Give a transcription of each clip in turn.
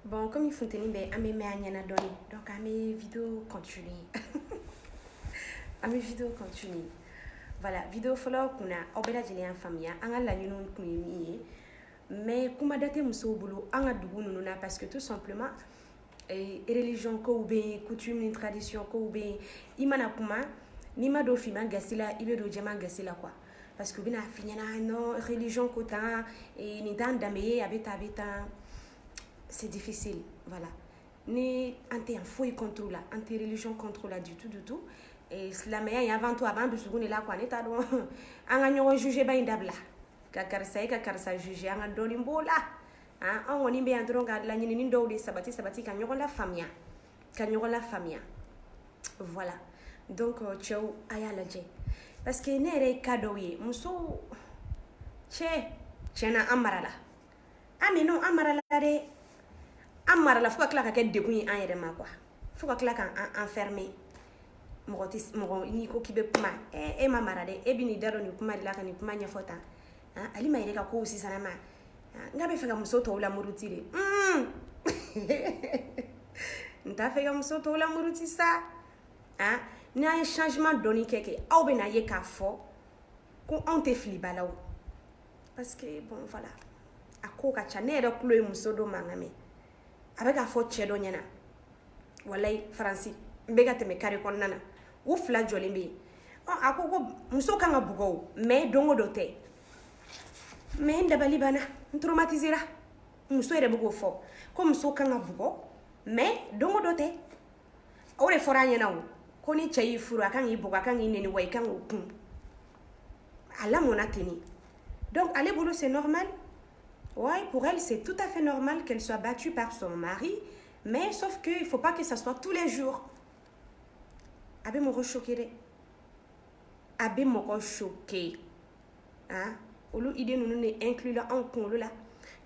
Bon, comme il faut tenir, à mes mains, donc à mes vidéos continuent. À mes vidéos continuent. Voilà, vidéo follow kuna obela jeli en famille, anga la nyunu kumi mais kuma date muso bolo anga dugu nuna parce que tout simplement religion ko be coutume ni tradition ko be imana kuma ni ma do fima gasila ibe do jama gasila quoi parce que bina finyana non religion ko ta et ni dan dameye abeta c'est difficile, voilà. Ni anti un fouille contrôle, anti religion contrôle du tout. Et la meilleure avant tout avant de seconde là quoi neta do anga nyo juger ba indabla. Ka karsa juger anga do limbola. Hein, on ni be andro ga la nyini ndo de sabati ka nyo la famia. Ka nyo la famia. Voilà. Donc ciao aya la je. Parce que nere cadeau yi muso che na amarala. Ami non amarala de amara la faut que la ka dekun en yere ma quoi faut que la ka enfermer mo ni ko kibe kuma e mamara de e bini daro ni kuma la ka ni kuma nya fota ali ma yere ka ko si sana ma ngabe feka musoto ula muruti de nta feka musoto ula muruti sa ni un changement donné keke au be na ye ka fo ko on te flibala o parce que bon voilà ako ka chanere kulo musodo mangame avec a fo chedo nyana walay franci mbega teme kare kon nana wo fla jolimbi akoko muso kanga bugo mais dongo dote mais ndabali bana traumatisera muso ere bugo fo ko muso kanga bugo mais dongo dote ore fora nyana wo ko ni chayi furu akanga ibugo akanga ineni way kanga kun ala mona teni donc aller boulot c'est normal. Ouais, pour elle, c'est tout à fait normal qu'elle soit battue par son mari, mais sauf qu'il ne faut pas que ça soit tous les jours. Abe moko choqué. Abe moko choqué. Hein? Olu ide nous ne inclut la en kon la.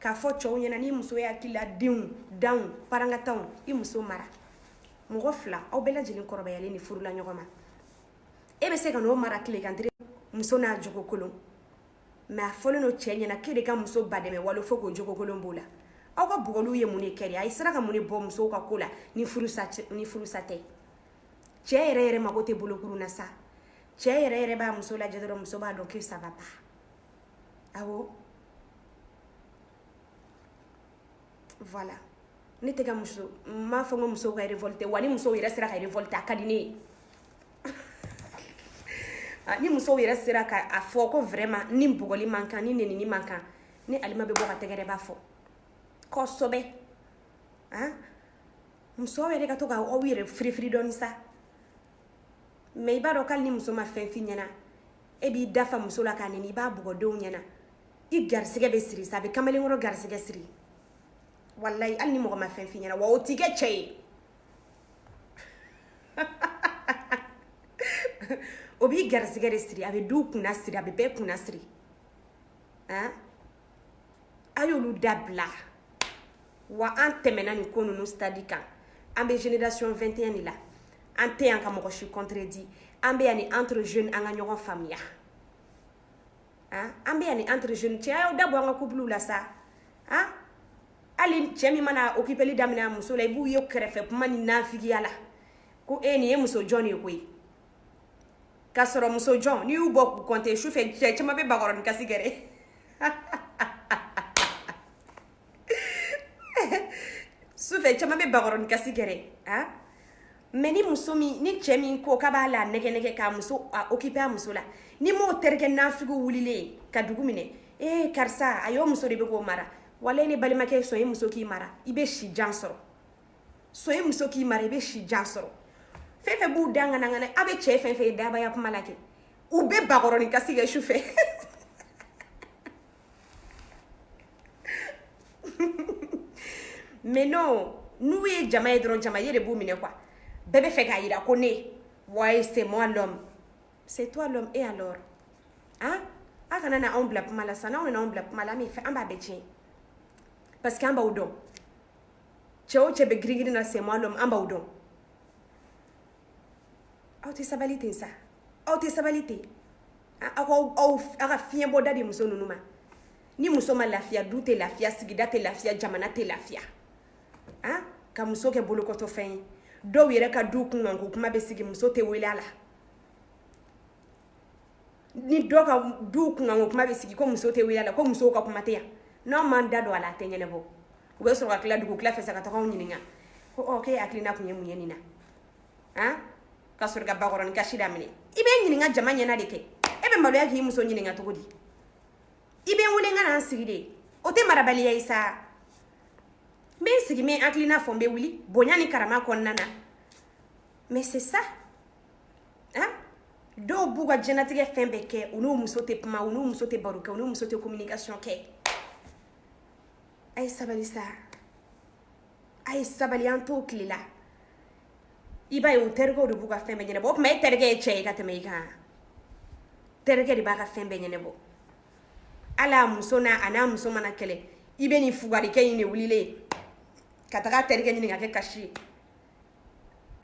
Ka fo chow nyana ni muso ya kila diun down parangataw i muso mara. Moko fla au bela jeli koroba yale ni furu la nyogoma. Ebe se kan o mara kile kantre muso na jogo kolon. Mais a folo no chenye na kede ka muso bademe walo foko joko kolombola aw ka bugolu ye muni keri ay sara ka muni bo muso ka kola ni furusate chere magote bolokuru na sa chere ba muso la jedoro muso ba donc ça va pas awo voilà nete ka muso ma fongo muso ka révolter wani muso ira sara ka révolter akadine ni muso yere sera ka afo ko vraiment ni mbugoli mankan ni neni ni mankan ni alima be bo ka tegere ba fo ko sobe muso yere ka to ka o wire free don sa me ba do kal ni muso ma fen finyana e bi dafa muso la ka neni ba bugo do nyana I garsige be siri sa be kamali ngoro garsige siri wallahi al ni mo ma fen finyana wa o tige chei obi garsige siri abe du kuna siri abe be kuna siri ayolu dabla wa antemena ni kono no stadika ambe génération 21 ni la ante yanka mo ko shi contredit ambe yani entre jeunes anga nyogon famia ambe yani entre jeunes ti ayo dabo anga couple la sa ali chemi mana occuper li damina muso la ibu yo krefe pumani nafigi yala ko eni e muso Johnny koyi kasoro muso John ni ubo konte choufe chema be bagoron kasigere soufe chema be bagoron kasigere meni muso mi ni chemi ko kabala neke ka muso occuper muso la ni mo terke nafigu wulile ka dugumine karsa ayo muso de be go mara wala ni balima ke so muso ki mara ibe shi jansoro so muso ki mara ibe shi jansoro fefe bu danga nangana abe che fefe daba ya kumalake ube bagoroni kasige choufe mais non nous et jamaï dron jamaï de bu mine quoi bébé fait gaïra connaît ouais c'est moi l'homme c'est toi l'homme et alors kana na on blap mala sana on na on blap mala mais fait amba betien parce qu'amba udon che be grigri na c'est moi l'homme amba udon te sabalité ça te sabalité aga fien boda di muso nunuma ni muso ma lafia dute lafia sigida te lafia jamana te lafia ka muso kɛ bolokɔtɔ fɛn ye dɔw yɛrɛ ka du kun kan ko kuma bɛ sigi muso tɛ wele a la ni dɔ ka du kun kan ko kuma bɛ sigi ko muso tɛ wele a la ko musow ka kuma tɛ yan n'aw m'an da don a la a tɛ ɲɛnabɔ u bɛ sɔrɔ ka tila dugu tila fɛ sa ka taga anw ɲininka ko k'e hakilina kun ye mun ye nin na ka sɔrɔ ka bakɔrɔni kasi daminɛ i bɛ ɲininka jama ɲɛna de kɛ e bɛ maloya k'i muso ɲininka cogo di i bɛ n wele n ka na n sigi de o tɛ marabaliya ye sa n bɛ n sigi n bɛ n hakilina fɔ n bɛ wuli bonya ni karama kɔnɔna na mais c'est ça dɔw b'u ka jɛnatigɛ fɛn bɛɛ kɛ u n'u muso tɛ kuma u n'u muso tɛ baro kɛ u n'u muso tɛ communication kɛ a ye sabali sa a ye sabali an t'o tile la i b'a ye o terikɛw de b'u ka fɛn bɛɛ ɲɛnabɔ o tuma e terikɛ ye cɛ ye ka tɛmɛ i kan terikɛ de b'a ka fɛn bɛɛ ɲɛnabɔ ala muso n'a muso mana kɛlɛ i bɛ nin fugarikɛ in de wulilen ka taga terikɛ ɲini ka kɛ kasi ye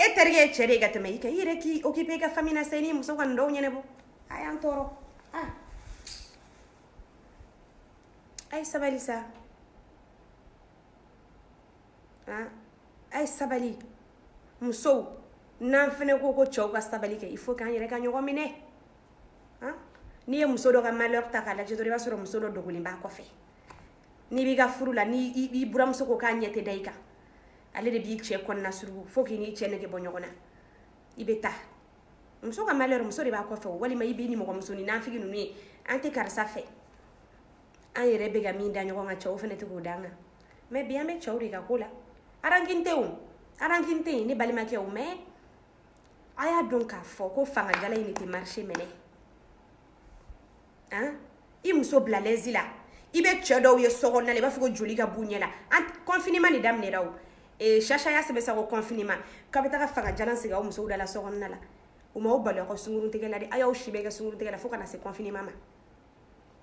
e terikɛ ye cɛ de ye ka tɛmɛ i kan i yɛrɛ k'i occupé i ka famille na sa i ni muso ka nin dɔw ɲɛnabɔ a y'an tɔɔrɔ a ye sabali sa a ye sabali musow n'an fɛnɛ ko cɛw ka sabali kɛ il faut k'an yɛrɛ ka ɲɔgɔn minɛ n'i ye muso dɔ ka malheur ta k'a lajɛ dɔrɔn i b'a sɔrɔ muso dɔ dogolen b'a kɔfɛ n'i b'i ka furu la n'i buramuso ko k'a ɲɛ tɛ da i kan ale de b'i cɛ kɔnɔna surugu fo k'i n'i cɛ nege bɔ ɲɔgɔn na i bɛ taa muso ka malheur muso de b'a kɔfɛ walima i b'i ni mɔgɔ muso ni nanfigi ninnu ye an tɛ karisa fɛ an yɛrɛ bɛ ka min da ɲɔgɔn kan cɛw fɛnɛ tɛ k'o d'an kan mais bi an bɛ cɛw de ka ko la arankin tɛ yen ne balimakɛw mais a y'a dɔn k'a fɔ ko fangajala in de tɛ marché minɛ i muso bila lɛnzi la i bɛ cɛ dɔw ye sɔgɔnɔ la i b'a fɔ ko joli ka b'u ɲɛ la confinement de daminɛra o Chacha y'a sɛbɛn sa ko confinement k'a bɛ taga fangajalan sigi aw musow da la sɔgɔnɔ la o ma aw bali aw ka sunkurun tigɛ la de a y'aw si bɛɛ kɛ sunkurun tigɛ la fo ka na se confinement ma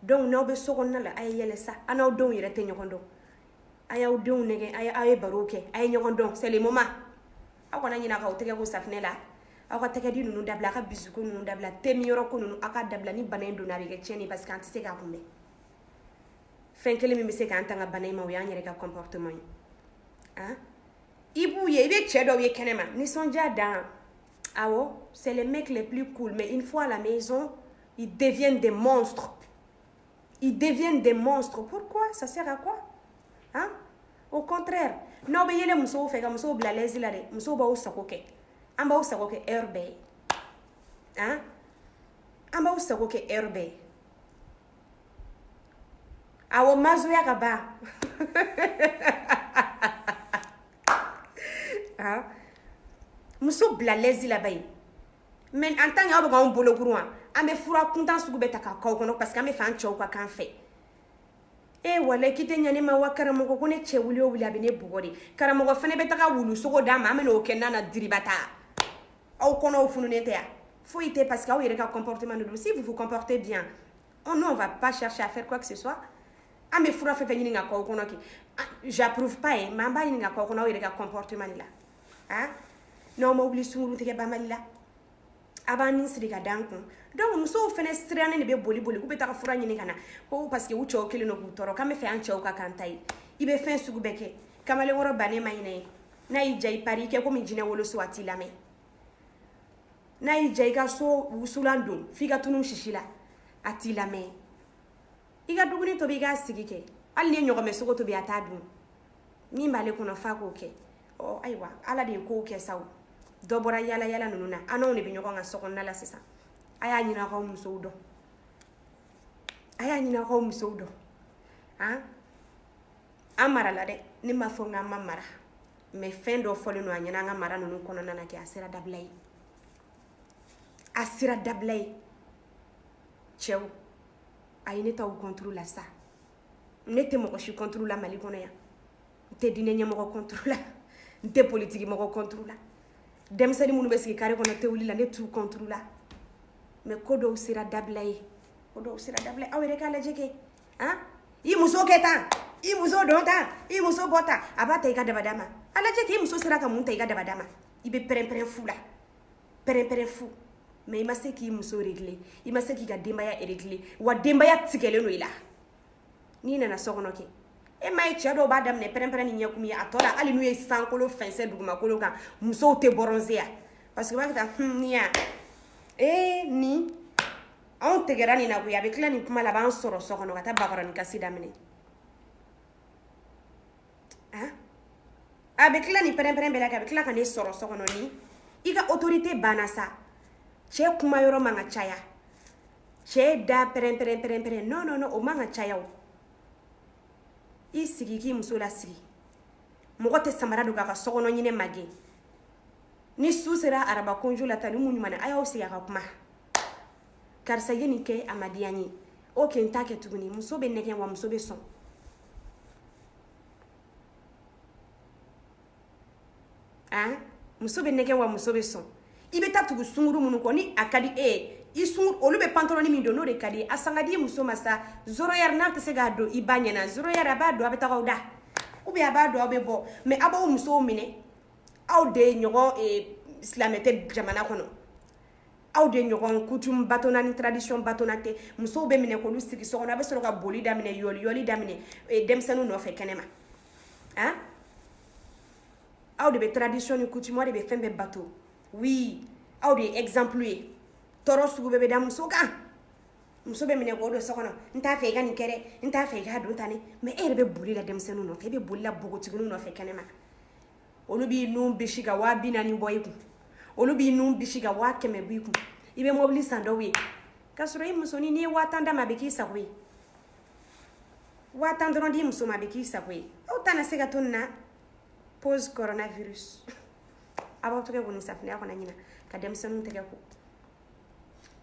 donc n'aw bɛ sɔgɔnɔ la a ye yɛlɛ sa a n'aw denw yɛrɛ tɛ ɲɔgɔn dɔn a y'aw denw nɛgɛ aw ye baro kɛ a ye ɲɔgɔn dɔn c'est le moment aw kana ɲinɛ k'aw tɛgɛ ko safinɛ la aw ka tɛgɛdi ninnu dabila aw ka bisuko ninnu dabila temiyɔrɔ ko ninnu aw ka dabila ni bana in donna a bɛ kɛ tiɲɛni parce que an tɛ se k'a kunbɛn fɛn kelen min bɛ se k'an tanga bana in ma o y'an yɛrɛ ka comportement ye i b'u ye i bɛ cɛ dɔw ye kɛnɛma nisɔndiya dan awɔ c'est les mecs les plus cool mais une fois à la maison ils deviennent des monstres pourquoi ça sert à quoi au contraire n'aw bɛ yɛlɛ musow fɛ ka musow bila lɛnzi la dɛ musow b'aw sago kɛ an b'aw sago kɛ heure bɛɛ an b'aw sago kɛ heure bɛɛ awɔ mazoya ka ban muso bila lɛnzi la ba ye mais en tant que aw bɛ k'anw bolo kurun an bɛ fura kuntan sugu bɛɛ ta k'a k'aw kɔnɔ parce que an bɛ fɛ an cɛw ka kan fɛ walayi k'i tɛ ɲɛ ne ma wa karamɔgɔ ko ne cɛ wuli o wuli a bɛ ne bugɔ de karamɔgɔ fana bɛ taga wulu sogo d'a ma an bɛ n'o kɛ n'a na diribata aw kɔnɔw fununen tɛ yan foyi tɛ parce que aw yɛrɛ ka comportement de don si vous vous comportez bien on va pas chercher à faire quoi que ce soit an bɛ fura fɛn fɛn ɲini ka k'aw kɔnɔ kɛ j'approuve pas mais an b'a ɲini ka k'aw kɔnɔ aw yɛrɛ ka comportement de la n'aw ma wuli sunkurun tigɛ banbali la a b'an ni siri ka d'an kun donc musow fɛnɛ sirannen de bɛ boli k'u bɛ taga fura ɲini ka na ko parce que u cɛw kelen don k'u tɔɔrɔ k'an bɛ fɛ an cɛw ka kan ta ye i bɛ fɛn sugu bɛɛ kɛ kamalenkɔrɔ bannen ma ɲinɛ ye n'a y'i ja i pari i kɛ komi jinɛ woloso a t'i lamɛn n'a y'i ja i ka so wusulan don f'i ka tunu sisi la a t'i lamɛn i ka dumuni tobi i k'a sigi kɛ hali ni ye ɲɔgɔmɛ sogo tobi a t'a dun min b'ale kɔnɔ f'a k'o kɛ ayiwa ala de ye kow kɛ sa o dɔ bɔra yala yala ninnu na an n'anw de bɛ ɲɔgɔn kan sokɔnɔna la sisan a y'a ɲini aw kaw musow dɔn an mara la dɛ ne m'a fɔ k'an ma mara mais fɛn dɔ fɔlen don a ɲɛna an ka mara ninnu kɔnɔna na kɛ a sera dabila ye cɛw a ye ne t'aw contre la sa ne tɛ mɔgɔ si contre la Mali kɔnɔ yan n tɛ diinɛ ɲɛmɔgɔ contre la n tɛ politiki mɔgɔ contre la denmisɛnnin minnu bɛ sigi carré kɔnɔ tewuli la ne t'u contre la mais ko dɔw sera dabila ye aw yɛrɛ k'a lajɛ kɛ i muso kɛ tan i muso dɔn tan i muso bɔ tan a b'a ta i ka dabada ma a lajɛ kɛ i muso sera ka mun ta i ka dabada ma i bɛ pɛrɛn-pɛrɛn fu la pɛrɛn-pɛrɛn fu mais i ma se k'i muso régler i ma se k'i ka denbaya régler wa denbaya tigɛlen don i la n'i nana so kɔnɔ kɛ e ma ye cɛ dɔw b'a daminɛ pɛrɛn-pɛrɛn ni ɲɛkun ye a tɔ la hali n'u ye sankolo fɛnsɛ dugumakolo kan musow tɛ bɔrɔnse ya parce que u b'a fɛ ka ni ya ni anw tigɛra nin na koyi a bɛ tila nin kuma la a b'an sɔrɔ so kɔnɔ ka taa bakɔrɔni kasi daminɛ a bɛ tila nin pɛrɛn-pɛrɛn bɛɛ la a bɛ tila ka ne sɔrɔ so kɔnɔ ni i ka autorité banna sa cɛ kuma yɔrɔ man ka caya cɛ da pɛrɛn-pɛrɛn non o man ka caya o i sigi k'i muso la sigi mɔgɔ tɛ samara don k'a ka so kɔnɔ ɲinɛ magɛn ni su sera araba konjo la tan ni mun ɲuman a y'aw sigi a ka kuma karisa ye nin kɛ a ma diya n ye o kɛ n t'a kɛ tuguni muso bɛ nɛgɛn wa muso bɛ sɔn muso bɛ nɛgɛn wa muso bɛ sɔn i bɛ taa tugu sunkuru minnu kɔ ni a ka di e ye olu bɛ pantalon min don n'o de ka di a san ka di muso ma sa zoroyɛri n'a tɛ se k'a don i ba ɲɛna zoroyɛri a b'a don a bɛ taga aw da ou bien a b'a don aw bɛ bɔ mais aw b'aw musow minɛ aw de ye ɲɔgɔn silamɛ tɛ jamana kɔnɔ aw de ye ɲɔgɔn coutume batonna ni tradition batonna tɛ musow bɛ minɛ k'olu sigi so kɔnɔ a bɛ sɔrɔ ka boli daminɛ yɔli daminɛ denmisɛnninw nɔfɛ kɛnɛ ma aw de bɛ tradition ni coutume aw de bɛ fɛn bɛɛ bato oui aw de ye exemple ye tɔɔrɔ sugu bɛɛ bɛ da muso kan muso bɛ minɛ k'o don so kɔnɔ n t'a fɛ i ka nin kɛ dɛ n t'a fɛ i ka don tan ne mais e yɛrɛ bɛ boli la denmisɛnninw nɔfɛ e bɛ boli la bogotigininw nɔfɛ kɛnɛ ma olu b'i nun bisi ka 40,000 bɔ i kun olu b'i nun bisi ka 100,000 bɔ i kun i bɛ mobili san dɔw ye k'a sɔrɔ i musonin n'i ye 50 d'a ma a bɛ k'i sago ye 50 dɔrɔn di muso ma a bɛ k'i sago ye aw tɛna se ka to nin na pause coronavirus a b'aw tɛgɛ ko ni safinɛ kɔnɔ ɲina ka denmisɛnninw tɛgɛ ko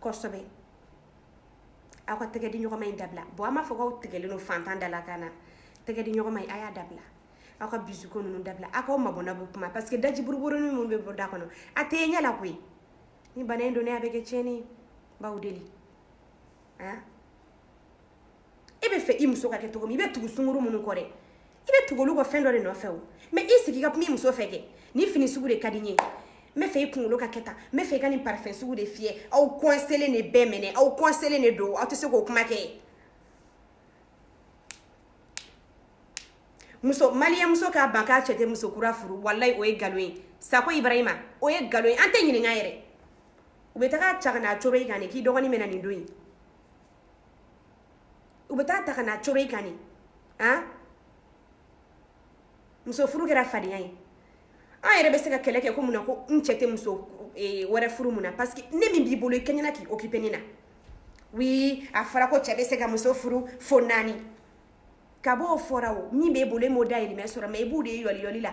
kosɛbɛ aw ka tɛgɛ di ɲɔgɔn in dabila bon an m'a fɔ k'aw tigɛlen don fantan da la ka na tɛgɛ di ɲɔgɔn a y'a dabila aw ka bisuko ninnu dabila aw k'aw mabɔ n'a bɛ kuma parce que daji buruburunin minnu bɛ bɔ da kɔnɔ a tɛ ɲɛ la koyi ni bana in donni a bɛ kɛ tiɲɛni b'aw deli e bɛ fɛ i muso ka kɛ cogo min i bɛ tugu sunkuru minnu kɔ dɛ i bɛ tugu olu ka fɛn dɔ de nɔfɛ o mais i sigi ka kuma i muso fɛ kɛ ni fini sugu de ka di n ye n bɛ fɛ i kunkolo ka kɛ tan n bɛ fɛ i ka nin parfum sugu de fiyɛ aw coincelen de bɛɛ minɛ aw coincelen de don aw tɛ se k'o kuma kɛ maliyɛn muso k'a ban k'a cɛ tɛ muso kura furu walayi o ye nkalon ye Sako Ibrahima o ye nkalon ye an tɛ ɲininka yɛrɛ u bɛ taga ta ka n'a coro i kan de k'i dɔgɔnin bɛ na nin don in u bɛ taa ta ka n'a coro i kan de muso furu kɛra fadenya ye an yɛrɛ bɛ se ka kɛlɛ kɛ ko mun na ko n cɛ tɛ muso wɛrɛ furu mun na parce que ne min b'i bolo i kɛɲɛna k'i occuper ne na oui a fɔra ko cɛ bɛ se ka muso furu fo 4 ka bɔ o fɔra o min b'e bolo e m'o dayirimɛ sɔrɔ mais i b'u de ye yɔliyɔli la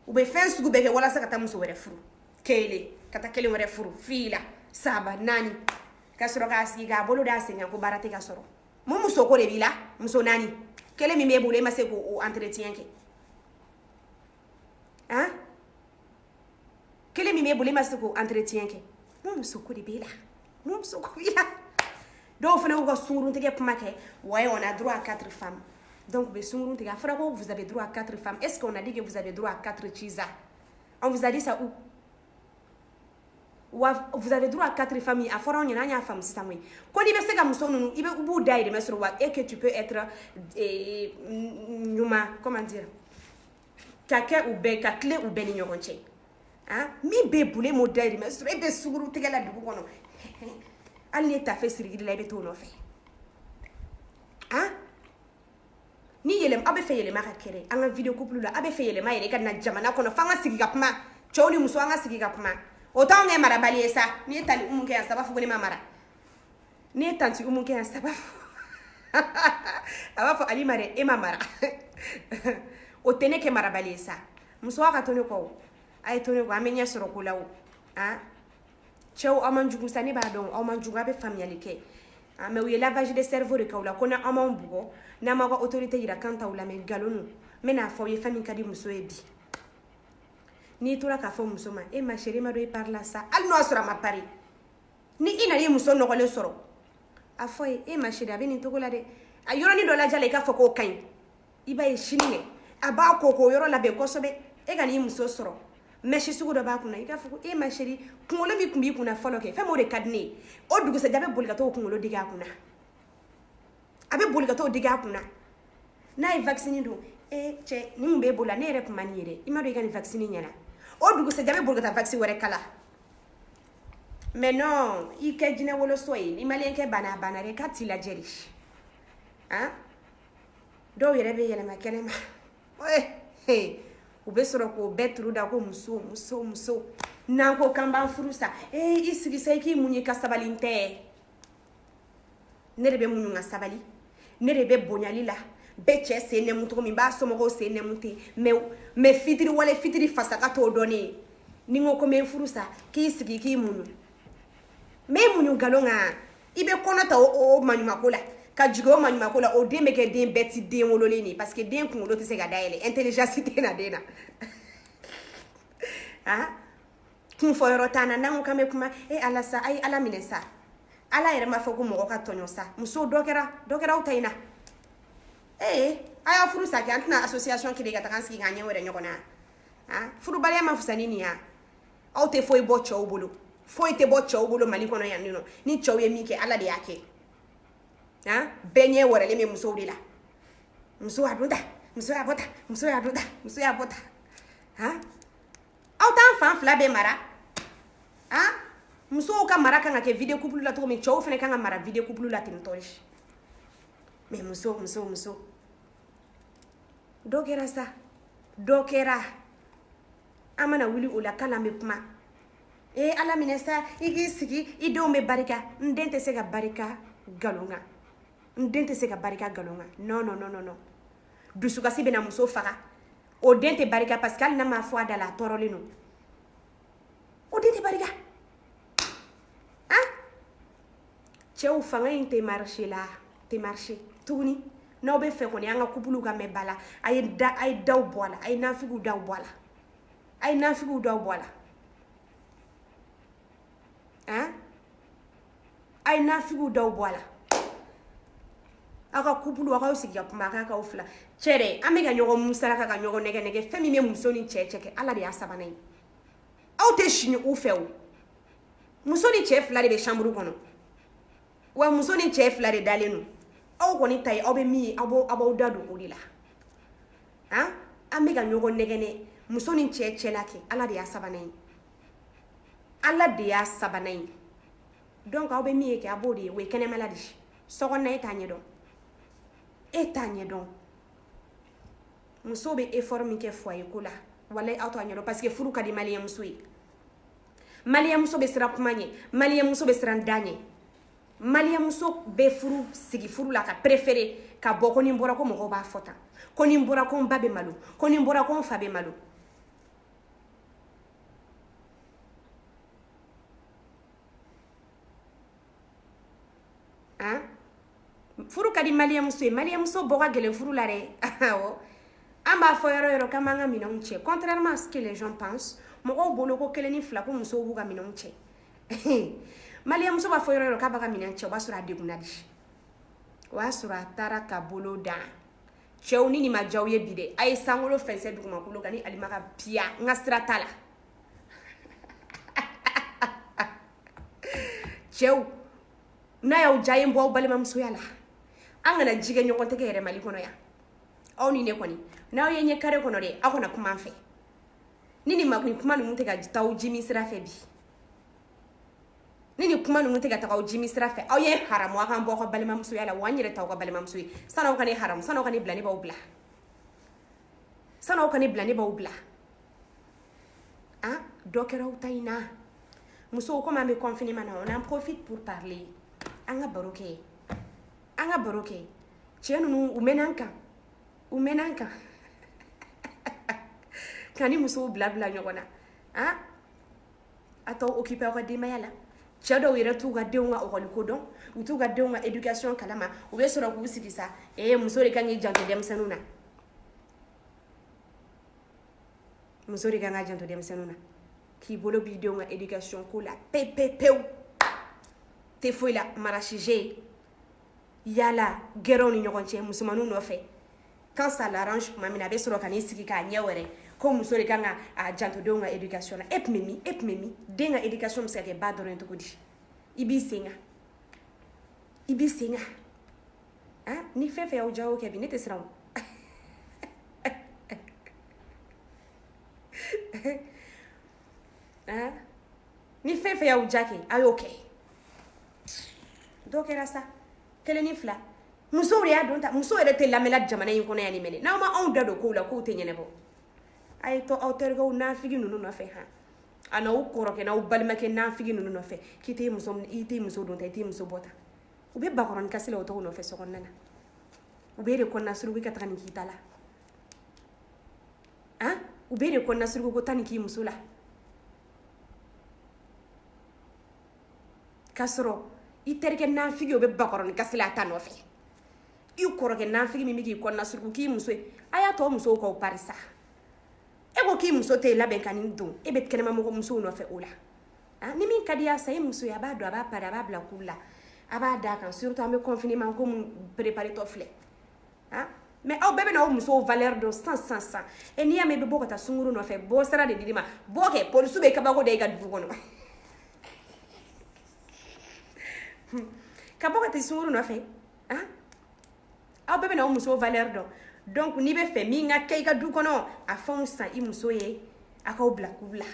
u bɛ fɛn sugu bɛɛ kɛ walasa ka taa muso wɛrɛ furu 1 ka taa 1 wɛrɛ furu 2 3 4 ka sɔrɔ k'a sigi k'a bolo d'a sen kan ko baara tɛ ka sɔrɔ mun muso ko de b'i la muso 4 1 min b'e bolo e ma se k'o entretien kɛ 1 min b'e bolo e ma se k'o entretien kɛ mun muso ko de b'e la mun muso ko b'i la dɔw fana y'u ka sunkuruntigɛ kuma kɛ ouais on a droit à 4 femmes donc be sunkuruntigɛ a fɔra ko vous avez droit à 4 femmes est-ce qu'on a dit que vous avez droit à 4 chisa on vous a dit ça où vous avez droit à 4 familles a fɔra anw ɲɛna an y'a faamu sisan koyi ko n'i bɛ se ka muso ninnu i b'u dayirimɛ sɔrɔ wa et que tu peux être ɲuman comment dire ka kɛ u bɛɛ ka tile u bɛɛ ni ɲɔgɔn cɛ min b'e bolo e m'o dayirimɛ sɔrɔ e bɛ sunkuruntigɛ la dugu kɔnɔ hali ni e tafe sirigili la i bɛ t'o nɔfɛ ni yɛlɛma aw bɛ fɛ yɛlɛma ka kɛrɛ an ka video couple la aw bɛ fɛ yɛlɛma yɛrɛ ka na jamana kɔnɔ f'an ka sigi ka kuma cɛw ni muso an ka sigi ka kuma o t'anw kɛ marabali ye sa ni ye tani Umu kɛ yan sa b'a fɔ ko ne ma mara ni ye tanti Umu kɛ yan sa b'a fɔ a b'a fɔ Alima dɛ e ma mara o tɛ ne kɛ marabali ye sa muso ka to ne kɔ a ye to ne kɔ an bɛ ɲɛ sɔrɔ ko la o cɛw aw man jugu sa ne b'a dɔn aw man jugu a bɛ faamuyali kɛ mais u ye lavage de cerveau de k'aw la ko n'aw m'anw bugɔ n'an m'aw ka autorité yira kan t'aw la mais nkalon n bɛn'a fɔ aw ye fɛn min ka di muso ye bi n'i tora k'a fɔ muso ma ma chérie ma dɔn i pari la sa hali n'o y'a sɔrɔ a ma pari ni i nana i muso nɔgɔlen sɔrɔ a fɔ ye ma chérie a bɛ nin cogo la dɛ a yɔrɔnin dɔ lajɛ la i k'a fɔ k'o ka ɲi i b'a ye sini kɛ a b'a ko k'o yɔrɔ labɛn kosɛbɛ e ka n'i muso sɔrɔ mèche sugu dɔ b'a kunna i k'a fɔ ko ma chérie kunkolo min tun b'i kunna fɔlɔ kɛ fɛn m'o de ka di ne ye o dugusɛjɛ a bɛ boli ka t'o kunkolo digi a kunna a bɛ boli ka t'o digi a kunna n'a ye vaccine don cɛ ni mun b'e bolo ne yɛrɛ kuma ni yɛrɛ i ma dɔn i ka nin vaccine ɲɛna o dugusɛjɛ bɛ bolo ka taa vaccine wɛrɛ kala mais non i kɛ jinɛ woloso ye ni maliyɛn kɛ banna dɛ k'a t'i lajɛ de han dɔw yɛrɛ bɛ yɛlɛma kɛnɛma u bɛ sɔrɔ k'o bɛɛ turu da ko muso n'an ko k'an b'an furu sa i sigi sa i k'i muɲu ka sabali tɛ ne de bɛ muɲu ka sabali ne de bɛ bonyali la bɛɛ cɛ sen nɛmu cogo min b'a somɔgɔw sen nɛmu ten mais fitiri wale fitiri fasaka t'o dɔn ne ye ni n ko n bɛ furu sa k'i sigi k'i muɲu mais i muɲu nkalon kan i bɛ kɔnɔ ta o maɲumako la ka jigin o maɲumako la o den bɛ kɛ den bɛɛ ti den wololen de parce que den kunkolo tɛ se ka dayɛlɛ intelligence tɛ na den na kun fɔ yɔrɔ t'an na n'an ko k'an bɛ kuma ala sa a ye ala minɛ sa ala yɛrɛ m'a fɔ ko mɔgɔ ka tɔɲɔ sa muso dɔ kɛra aw ta in na a y'a furu sa kɛ an tɛna association kelen ka taga an sigi k'an ɲɛ wɛrɛ ɲɔgɔn na furubaliya ma fisa ni nin ya aw tɛ foyi bɔ cɛw bolo foyi tɛ bɔ cɛw bolo Mali kɔnɔ yan nɔ ni cɛw ye min kɛ ala de y'a kɛ bɛɛ ɲɛ wɛrɛlen bɛ musow de la muso y'a dun ta muso y'a bɔ ta muso y'a dun ta muso y'a bɔ ta aw t'an fan fila bɛɛ mara musow ka mara kan ka kɛ video couple la cogo min cɛw fana kan ka mara video couple la ten tɔ mais muso dɔ kɛra sa dɔ kɛra an mana wuli o la k'an bɛ kuma ala minɛ sa i k'i sigi i denw bɛ barika n den tɛ se ka barika nkalon kan n den tɛ se ka barika nkalon kan non dusukasi bɛna muso faga o den tɛ barika parce que hali n'a ma fɔ a da la a tɔɔrɔlen don o den tɛ barika cɛw fanga in tɛ marché tuguni n'aw bɛ fɛ kɔni an ka couple ka mɛn ba la a ye daw bɔ a la a ye nafigiw daw bɔ a la a ye nafigiw daw bɔ a la a ye nafigiw daw bɔ a la aw ka couple aw k'aw sigi ka kuma a k'aw fila cɛ dɛ an bɛ ka ɲɔgɔn musaraka ka ɲɔgɔn nɛgɛ fɛn min bɛ muso ni cɛ kɛ ala de y'a sabanan ye aw tɛ sini u fɛ o muso ni cɛ fila de bɛ chambre kɔnɔ wa muso ni cɛ fila de dalen don aw kɔni ta ye aw bɛ min ye aw b'aw da don o de la an bɛ ka ɲɔgɔn nɛgɛ muso ni cɛ cɛla kɛ ala de y'a sabanan ye ala de y'a sabanan ye donc aw bɛ min ye kɛ a b'o de ye o ye kɛnɛmala de sokɔnɔna e t'a ɲɛdɔn muso bɛ effort min kɛ foyer ko la walahi aw t'a ɲɛdɔn parce que furu ka di maliyɛn muso ye maliyɛn muso bɛ siran kuma ɲɛ maliyɛn muso bɛ siran da ɲɛ maliyɛn muso bɛ furu sigi furu la ka préférer ka bɔ ko ni n bɔra ko mɔgɔw b'a fɔ tan ko ni n bɔra ko n ba bɛ malo ko ni n bɔra ko n fa bɛ malo furu ka di maliyɛn muso ye maliyɛn muso bɔ ka gɛlɛn furu la dɛ an b'a fɔ yɔrɔ yɔrɔ k'an b'an ka minɛnw cɛ contrairement à ce que les gens pensent mɔgɔw bolo ko kelen ni fila ko musow b'u ka minɛnw cɛ maliyɛn muso b'a fɔ yɔrɔ yɔrɔ k'a b'a ka minɛn cɛ o b'a sɔrɔ a degunna de o y'a sɔrɔ a taara ka bolo dan cɛw ni nin ma diya aw ye bi dɛ a ye sankolo fɛnsɛ dugumakolo kan ni alima ka piya n ka sira t'a la cɛw n'a y'aw diya ye n bɔ aw balimamusoya la an kana jigɛ ɲɔgɔn tɛgɛ yɛrɛ Mali kɔnɔ yan aw ni ne kɔni n'aw ye ɲɛ kare kɔnɔ dɛ aw kana kuma an fɛ ni nin kuma ninnu tɛ ka taa aw jimi sira fɛ bi ni nin kuma ninnu tɛ ka taa aw jimi sira fɛ aw ye haramu aw kan bɔ aw ka balimamusoya la wa an yɛrɛ t'aw ka balimamuso ye san'aw ka ne haramu san'aw ka ne bila ne b'aw bila san'aw ka ne bila ne b'aw bila dɔ kɛra aw ta in na musow comme an bɛ confinement na on en profite pour parler an ka baro kɛ cɛ ninnu u mɛnna an kan ka ni musow bila ɲɔgɔn na a t'aw occuper aw ka denbaya la cɛ dɔw yɛrɛ t'u ka denw ka ɔkɔli ko dɔn u t'u ka denw ka éducation kalama u bɛ sɔrɔ k'u sigi sa muso de kan k'i janto denmisɛnninw na muso de kan ka janto denmisɛnninw na k'i bolo b'i denw ka éducation ko la pewu tɛ foyi la marachage yala gɛrɛw ni ɲɔgɔn cɛ musomaninw nɔfɛ quand ça l'arrange tuma min na a bɛ sɔrɔ ka n'i sigi k'a ɲɛ wɛrɛ ko muso de kan ka a janto denw ka éducation na e tun bɛ min den ka éducation bɛ se ka kɛ ba dɔrɔn ye cogo di i b'i sen kan ni fɛn fɛn y'aw diya o kɛ bi ne tɛ siran o ni fɛn fɛn y'aw ja kɛ a y'o kɛ dɔ kɛra sa kelen ni fila musow de y'a don ta muso yɛrɛ tɛ lamɛnla jamana in kɔnɔ yan ni mɛnɛ n'aw ma anw da don kow la k'u tɛ ɲɛnɛbɔ a ye to aw terikɛw nafigi ninnu nɔfɛ a n'aw kɔrɔkɛ n'aw balimakɛ nafigi ninnu nɔfɛ k'i tɛ muso don ta i tɛ muso bɔ ta u bɛ bakɔrɔni kasi la o tɔgɔ nɔfɛ sokɔnɔna na u bɛ de kɔnɔna surugu ka taga nin k'i ta la u bɛ de kɔnɔna surugu ko taa nin k'i muso la k'a sɔrɔ i terikɛ nafigi o bɛ bakɔrɔni kasi la a ta nɔfɛ i kɔrɔkɛ nafigi min bɛ k'i kɔnɔna surugu k'i muso ye a y'a tɔ musow k'aw parisa e ko k'i muso tɛ labɛn ka nin don e bɛ kɛnɛmamɔgɔ musow nɔfɛ o la ni min ka di y'a sa e muso ye a b'a dɔn a b'a pari a b'a bila kuru la a b'a d'a kan surtout an bɛ confinement ko mun préparé tɔ filɛ mais aw bɛɛ bɛ na aw musow valeur dɔn san e n'i y'a mɛn i bɛ bɔ ka taa sunkuru nɔfɛ bɔ sira de dir'i ma bɔ kɛ polisiw bɛ kabako da i ka dugu kɔnɔ ka bɔ ka taa sunkuru nɔfɛ aw bɛɛ bɛ na aw musow valeur dɔn donc n'i bɛ fɛ min ka kɛ i ka du kɔnɔ a fɛnw san i muso ye a k'aw bila k'u la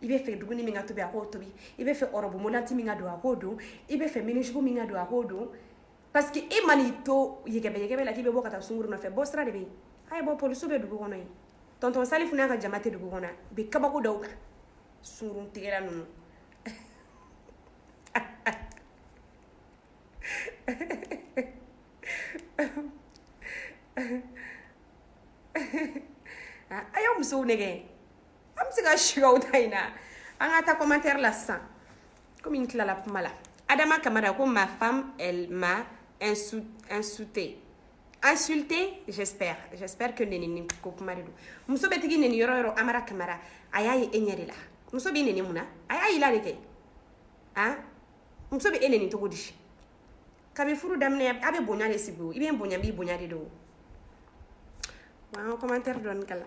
i bɛ fɛ duguni min ka tobi a k'o tobi i bɛ fɛ ɔrɔbu molanti min ka don a k'o don i bɛ fɛ minijugu min ka don a k'o don parce que e man'i to yɛgɛbɛ la k'i bɛ bɔ ka taa sunkuru nɔfɛ bɔ sira de bɛ yen a ye bɔ polisiw bɛ dugu kɔnɔ yen tonton Salifu n'a ka jama tɛ dugu kɔnɔ u bɛ kabako da u kan sunkurun tigɛla ninnu a y'aw musow nɛgɛ an bɛ se ka sigaw ta in na an ka taa commentaire la sisan komi n tilala kuma la Adama Kamara ko ma femme elle m'a insulté j'espère que neni ko kuma de don muso bɛ tigi neni yɔrɔ yɔrɔ Amara Kamara a y'a ye e ɲɛ de la muso b'i neni mun na a y'a yila de kɛ muso bɛ e neni cogo di kabi furu daminɛ a bɛ bonya de sigi o i bɛ n bonya n b'i bonya de don wa an ka commentaire dɔɔni kala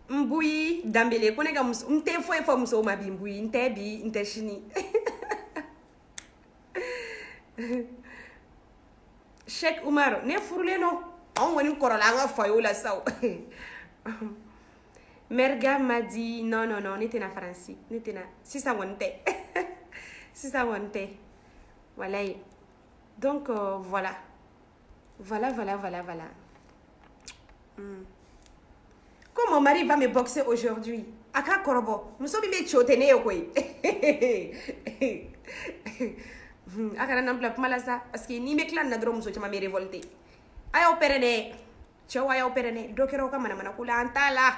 Mbuyi Dambele ko ne ka muso n tɛ foyi fɔ musow ma bi Mbuyi n tɛ bi n tɛ sini Sheikh Umar ne furulen don anw kɔni kɔrɔla an ka foyer la sa Merga m'a dit non ne tɛ na Faransi ne tɛ na sisan kɔni tɛ sisan kɔni tɛ walayi donc voilà Comme mon mari va me boxer aujourd'hui, a ka kɔrɔbɔ muso min bɛ ci o tɛ ne ye koyi a kana n'an bila kuma la sa parce que ni bɛ tila nin na dɔrɔn muso caman bɛ révolter a y'aw pɛrɛn dɛ cɛw a y'aw pɛrɛn dɛ dɔ kɛra aw ka manamana ko la an t'a la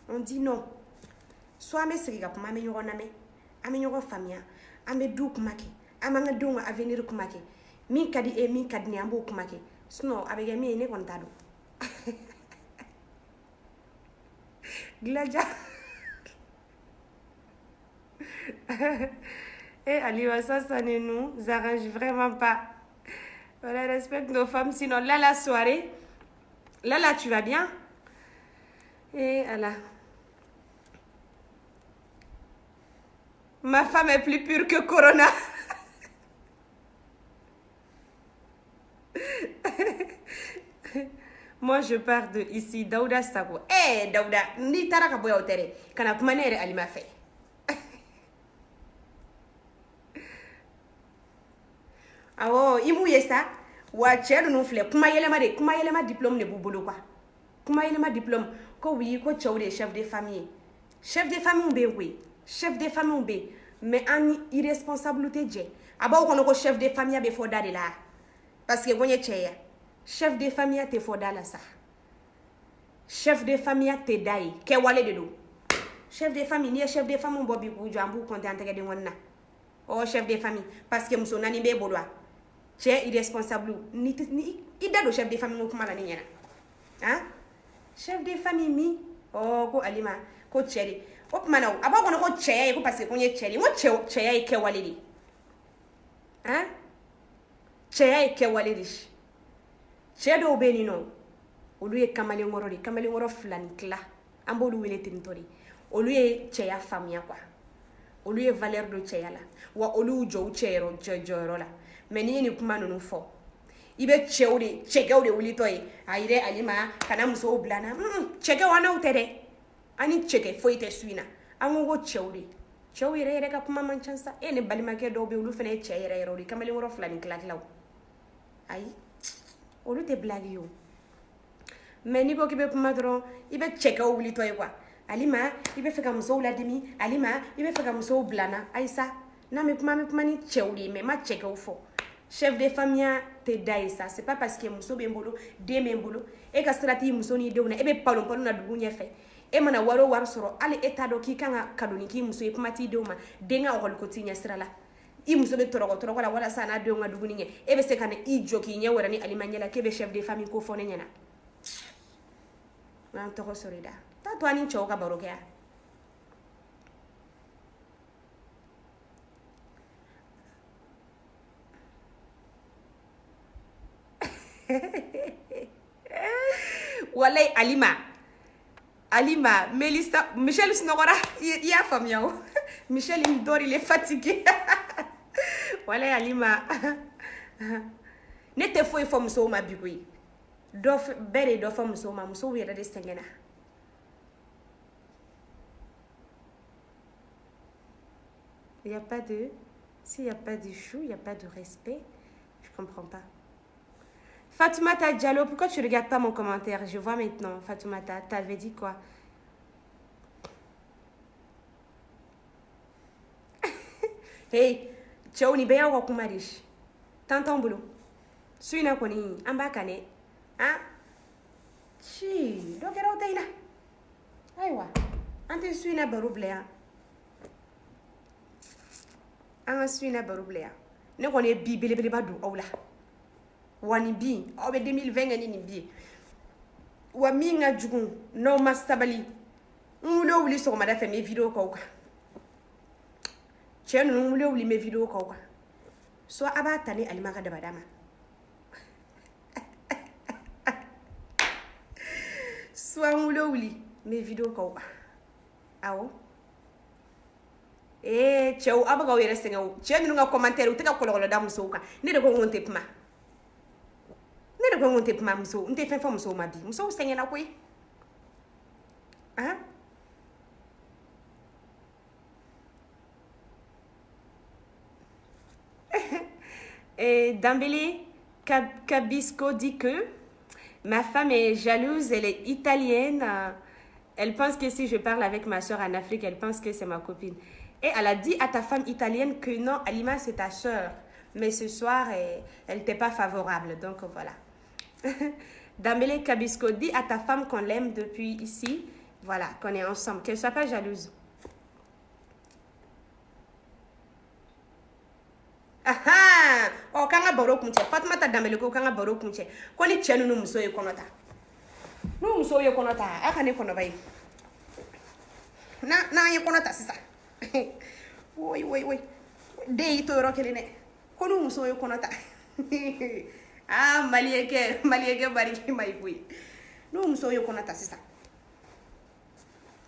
on dit non soit an bɛ sigi ka kuma an bɛ ɲɔgɔn lamɛn an bɛ ɲɔgɔn faamuya an bɛ du kuma kɛ an b'an ka denw ka avenir kuma kɛ min ka di e min ka di ne an b'o kuma kɛ sinon a bɛ kɛ min ye ne kɔni t'a dɔn Glaja. Aliwa, ça ne nous arrange vraiment pas. Voilà, respecte nos femmes. Sinon, là, la soirée, là, tu vas bien? Et voilà. Ma femme est plus pure que Corona. Moi, je pars de ici, Daouda Sako. Daouda, ni taraka boya otere. Kana kuma ne yɛrɛ alima fɛ. Awɔ, i m'u ye sa. Wa cɛ ninnu filɛ kuma yɛlɛma diplôme de b'u bolo quoi. Kuma yɛlɛma diplôme ko oui ko cɛw de ye chef de famille ye. Chef de famille bɛ yen koyi. Chef de famille bɛ yen. Mais an ni irresponsabilité jɛ. A b'aw kɔnɔ ko chef de famille bɛ fɔ da de la. Parce que ko n ye cɛ ye. Chef de famille tɛ fɔ da la sa. Chef de famille tɛ da ye. Kɛwale de don. Chef de famille, n'i ye chef de famille bɔ bi k'u jɔ an b'u compter an tɛgɛ denkɔni na. Oh chef de famille parce que muso naani b'e bolo wa. Cɛ irresponsable ni i da don chef de famille ko kuma la ne ɲɛna. Chef de famille min ko Alima ko cɛ de. O kuma na a b'a kɔnɔ ko cɛya ye ko parce que ko n ye cɛ de. N ko cɛya ye kɛwale de. Cɛya ye kɛwale de. Cɛ dɔw bɛ yen nɔ olu ye kamalenkɔrɔ de kamalenkɔrɔ fila ni tila an b'olu wele tentɔ de olu ye cɛya faamuya quoi olu ye valeur don cɛya la wa olu y'u jɔ u cɛyɔrɔ la mais n'i ye nin kuma ninnu fɔ ibe chéri chégew de wuli toy ayire alima kana muso blana chégew ana utere ani chége foite suina ango chéri chéri yere ka kuma manchansa ene balima ke do be ulu fene chéri yere kamali woro flani klaklaw ay olu te blague yo mais ni ko kibe kuma dron ibe chégew wuli toy quoi alima ibe feka muso ladimi alima ibe feka muso blana aisa na me kuma ni chéri mais ma chégew fo chef de famille te daisa c'est pas parce que muso be mbolo de me mbolo e ka strati muso ni deuna e be palon palon na dugu nyefe e mana waro war soro ale eta do ki kanga kadoni ki muso e kuma ti deuma denga hol ko tinya srala i muso be torogo la wala sana de nga dugu ni e be se kana i joki nya wara ni alimanyela ke be chef de famille ko fone nyana na to ko sorida ta to ani choka barokea Walay Alima, Melissa, Michel Snora, il y a famille. Michel il dort, il est fatigué. Walay Alima. Nete foi femme so ma bigui. Dof bere do femme so ma muso wera de stengena. Il y a pas de s'il y a pas de chou, il y a pas de respect. Je comprends pas. Fatoumata Diallo, pourquoi tu regardes pas mon commentaire? Je vois maintenant. Fatoumata, t'avais dit quoi? Hey, Tchao ni beya wakumarish. Tantan boulot. Suina koni, ambakane. Hein? Chi, dokera oteina. Aywa. Ante suina barublea. Anga suina barublea. Ne koni bi bele badu awla. Wani bi obe 2020 ni bi wa minga jugun no mastabali ngulo wuli so ma da fe me video ko ka chenu ngulo wuli me video ko ka so abata ni alima ka da badama so ngulo wuli me video ko ka awo chew abaga were senga chenu nga commentaire utika kololo da muso ka ne de ko ngonte pma ne de ngonte pma muso nte fe fa muso ma bi muso senga na koi Et Dambélé Cabisco dit que ma femme est jalouse, elle est italienne. Elle pense que si je parle avec ma soeur en Afrique, elle pense que c'est ma copine. Et elle a dit à ta femme italienne que non, Alima, c'est ta soeur. Mais ce soir, elle n'était pas favorable. Donc voilà. Dambélé Cabisco dit à ta femme qu'on l'aime depuis ici. Voilà, qu'on est ensemble. Qu'elle ne soit pas jalouse. Aha! Oh, kanga baro kunche. Fatma ta Dambélé ko kanga baro kunche. Ko ni chenu no muso ye konota. No muso ye konota. Aka ne kono bai. Na ye konota sisa. Woi. Dei to ro kelene. Ko no muso ye konota. Malieke bariki mai bui. No muso ye konota sisa.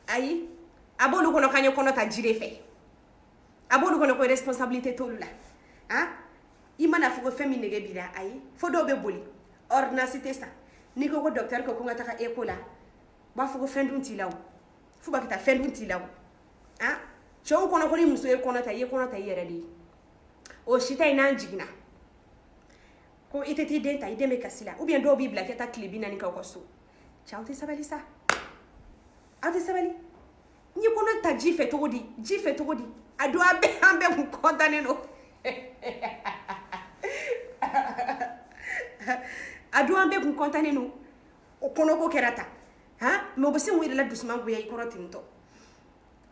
Ayi. Abolu kono kanyo konota jirefe. Abolu kono ko responsabilité tolula. Imana fuko femi nege bila ayi fodo be boli ordonnance ça ni ko docteur ko ngata ka ekola ba fuko fendun tilaw fu ba kita fendun tilaw chow kono ko ni muso e kono ta yere di o shita ina jigna ko iteti denta ideme kasila ou bien do bi bla keta klibina ni ka ko so chaw te sabali sa ate sabali ni kono ta jife togodi ado abe ambe ko kontane no adu ambe kun kontane no kono ko kerata me obo sen wira la doucement go yayi korotinto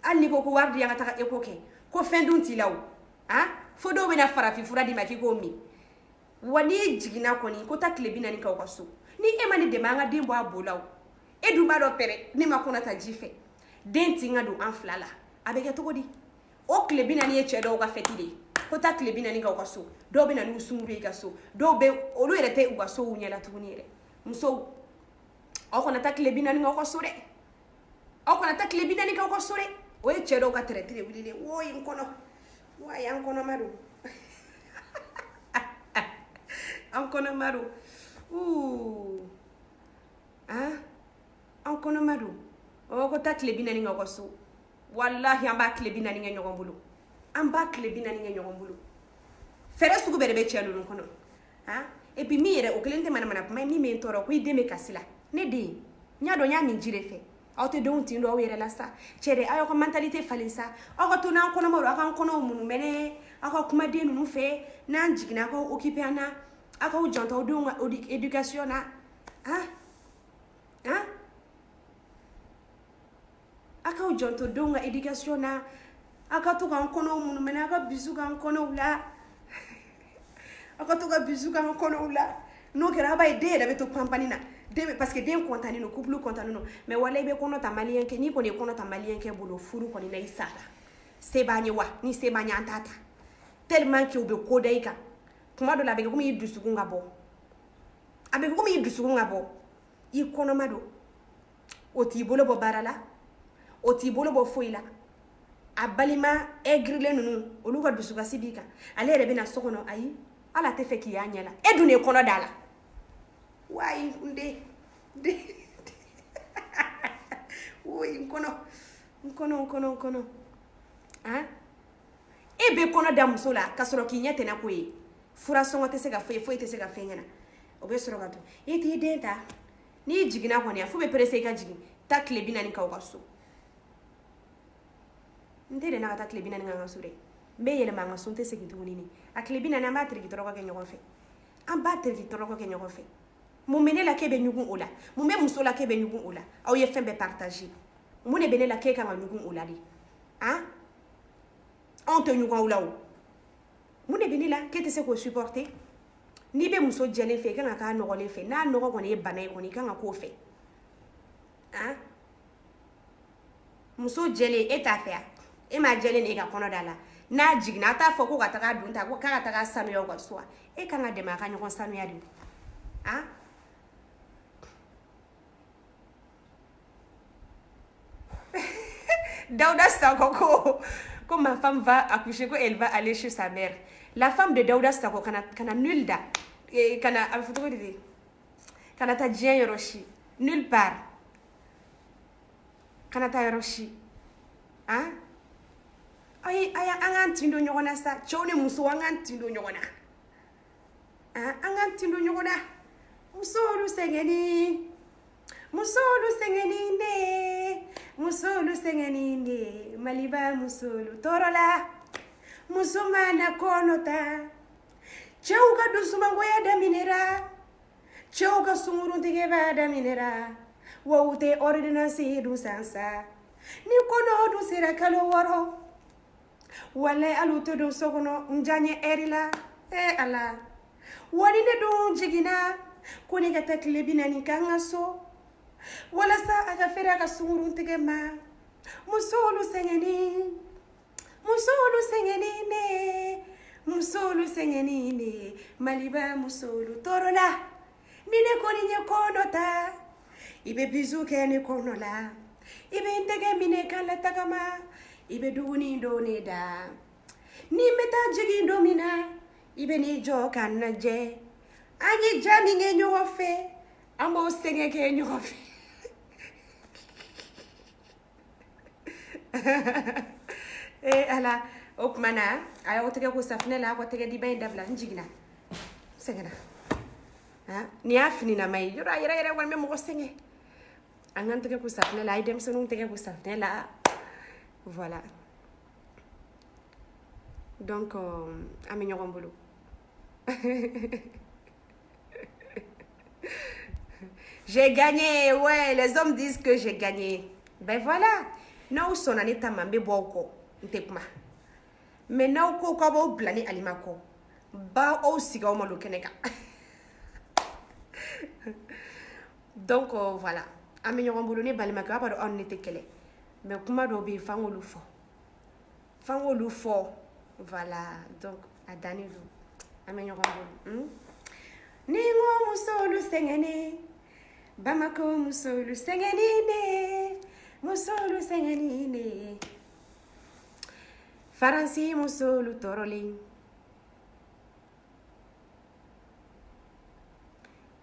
alni ko wardi yanga taka ekoke ko fendun tilaw fodo be na farafi furadi maki ko mi wani jigina ko ni ko taklebina ni ka ko so ni emani de manga dimbo abolaw edu ba do pere ni makona ta jife denti ngadu anflala abege togodi o klebina ni echedo ga fetide ko ta klebina ni ka so do be na ni usumuru ka so do be olu erete uga so unyala tunire muso o kona ta klebina ni ka so re o kona ta klebina ni ka so re o echedo ga tretire wulile wo yin kono wa yan kono maru an kɔnɔma don an kɔnɔma don ko taa tile 40 kɛ ka so wallahi an b'a tile 40 kɛ ɲɔgɔn bolo an b'a tile 40 kɛ ɲɔgɔn bolo fɛrɛ sugu bɛɛ de bɛ cɛ ninnu kɔnɔ et puis min yɛrɛ o kelen tɛ manamana kuma ye min bɛ n tɔɔrɔ ko i den bɛ kasi la ne den n y'a dɔn n y'a min ji de fɛ aw tɛ denw tin don aw yɛrɛ la sa cɛ de aw ka mentalité falen sa aw ka to n'an kɔnɔma don aw k'an kɔnɔw munumɛnɛ aw ka kuma den ninnu fɛ n'an jiginna aw ka occupé an na aw k'aw janto aw denw ka éducation na aw k'aw janto denw ka éducation na aw ka to k'an kɔnɔw munumɛnɛ aw ka bisu k'an kɔnɔw la aw ka to ka bisu k'an kɔnɔw la n'o kɛra aw b'a ye den yɛrɛ bɛ to panpanni na parce que den kɔntannen don couple kɔntannen don mais wala i bɛ kɔnɔ ta maliyɛn kɛ n'i kɔni ye kɔnɔ ta maliyɛn kɛ bolo furu kɔni na i sara se b'an ye wa ni se b'an ye an t'a ta tellement que u bɛ ko da i kan kuma dɔ la a bɛ kɛ komi i dusukun ka bɔ a bɛ kɛ komi i dusukun ka bɔ i kɔnɔma don o t'i bolo bɔ baara la o t'i bolo bɔ foyi la a balima aigrilen ninnu olu ka dusukasi b'i kan ale yɛrɛ bɛ na so kɔnɔ ayi ala tɛ fɛ k'i y'a ɲɛ la e dun de ye kɔnɔ da la wayi n den woyi n kɔnɔ e bɛ kɔnɔ da muso la ka sɔrɔ k'i ɲɛ tɛna ko ye fura sɔngɔ tɛ se ka fɔ ye foyi tɛ se ka fɛn ɲɛna o bɛ sɔrɔ ka to e t'i den ta n'i jiginna kɔni a fo bɛ perese i ka jigin taa tile 40 k'aw ka so n tɛ de na ka taa tile 40 k'an ka so dɛ n bɛ yɛlɛma an ka so n tɛ segin tuguni ni a tile 40 an b'a teriki tɔrɔkɔ kɛ ɲɔgɔn fɛ an b'a teriki tɔrɔkɔ kɛ ɲɔgɔn fɛ mun bɛ ne la k'e bɛ ɲugun o la mun bɛ muso la k'e bɛ ɲugun o la aw ye fɛn bɛɛ partager mun de bɛ ne la k'e kan ka ɲugun o la de anw tɛ ɲugun aw la o mun de bɛ ne la k'e tɛ se k'o supporter n'i bɛ muso jɛlen fɛ i kan ka k'a nɔgɔlen fɛ n'a nɔgɔ kɔni ye bana ye kɔni i kan ka k'o fɛ muso jɛlen e t'a fɛ e m'a jɛlen e ka kɔnɔ da la n'a jiginna a t'a fɔ ko ka taga dun ta ko k'a ka taga sanuya o ka so e kan ka dɛmɛ a ka ɲɔgɔn sanuya de Daouda Sakho ko ma femme va accoucher, ko elle va aller chez sa mère. La femme de Daouda Sakho kana nulle da. Kana a photo de kana ta diɲɛ yɔrɔ si nulle part. Kana ta yɔrɔ si. Ay an k'an tin don ɲɔgɔn na sa cɛw ni muso an k'an tin don ɲɔgɔn na. An k'an tin don ɲɔgɔn na. Musolu sɛgɛnni de Maliba musolu tɔɔrɔ la muso mana kɔnɔ ta cɛw ka dusumangoya daminɛra cɛw ka sunkuruntigɛba daminɛra wa u tɛ ordonnance dun sansa ni kɔnɔ dun sera kalo 6 walayi hali u tɛ don so kɔnɔ n diya n ye heure la ala wa ni ne dun jiginna ko ne ka taa tile 40 k'an ka so walasa a ka fɛrɛ a ka sunkuruntigɛ ma musolu sɛgɛnni ne Maliba musolu tɔɔrɔ la ni ne kɔni ye kɔnɔ ta i bɛ bisu kɛ ne kɔnɔ la i bɛ n tɛgɛ minɛ k'a la tagama i bɛ dumuni dɔ ne da ni n bɛ taa jigin don min na i bɛ n'i jɔ k'a lajɛ an ye ja min kɛ ɲɔgɔn fɛ an b'o sɛgɛn kɛ ɲɔgɔn fɛ ala o kuma na a y'aw tɛgɛ ko safinɛ la a k'aw tɛgɛ di ba in dabila n jiginna sɛgɛnna ni y'a finina ma ye yɔrɔ a yɛrɛ yɛrɛ kɔni bɛ mɔgɔ sɛgɛn an k'an tɛgɛ ko safinɛ la a ye denmisɛnninw tɛgɛ ko safinɛ la voilà donc an bɛ ɲɔgɔn bolo j'ai gagné ouais les hommes disent que j'ai gagné ben voilà n'aw sɔnna ne ta ma n bɛ bɔ aw kɔ n tɛ kuma mais n'aw ko k'aw b'aw bila ni Alima kɔ ba aw sigi aw malo kɛnɛ kan donc voilà an bɛ ɲɔgɔn bolo ne balimakɛ aw b'a dɔn aw ni ne tɛ kɛlɛ mais kuma dɔw bɛ yen f'an k'olu fɔ voilà donc a dannen don an bɛ ɲɔgɔn bolo ni n ko musolu sɛgɛnni Bamako musolu sɛgɛnni ne Faransi musolu tɔɔrɔlen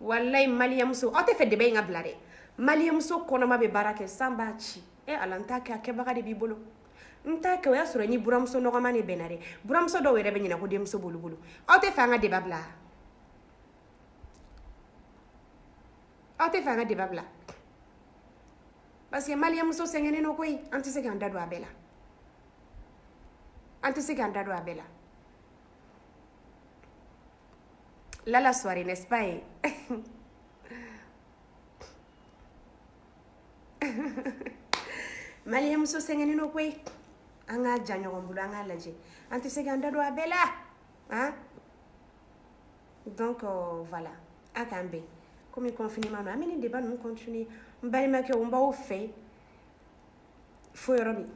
wallahi maliyɛn muso aw tɛ fɛ dɛbɛ in ka bila dɛ maliyɛn muso kɔnɔma bɛ baara kɛ san b'a ci ala n t'a kɛ a kɛbaga de b'i bolo n t'a kɛ o y'a sɔrɔ ni buramuso nɔgɔma de bɛnna dɛ buramuso dɔw yɛrɛ bɛ ɲina ko denmuso b'olu bolo aw tɛ fɛ an ka débat bila aw tɛ fɛ an ka débat bila parce que maliyɛn muso sɛgɛnnen don koyi an tɛ se k'an da don a bɛɛ la an tɛ se k'an da don a bɛɛ la là la soirée n'est-ce pas maliyɛn muso sɛgɛnnen don koyi an k'a ja ɲɔgɔn bolo an k'a lajɛ an tɛ se k'an da don a bɛɛ la hein donc voilà a k'an bɛn komi confinement don an bɛ nin débat ninnu continuer n balimakɛw n b'aw fɛ fo yɔrɔ min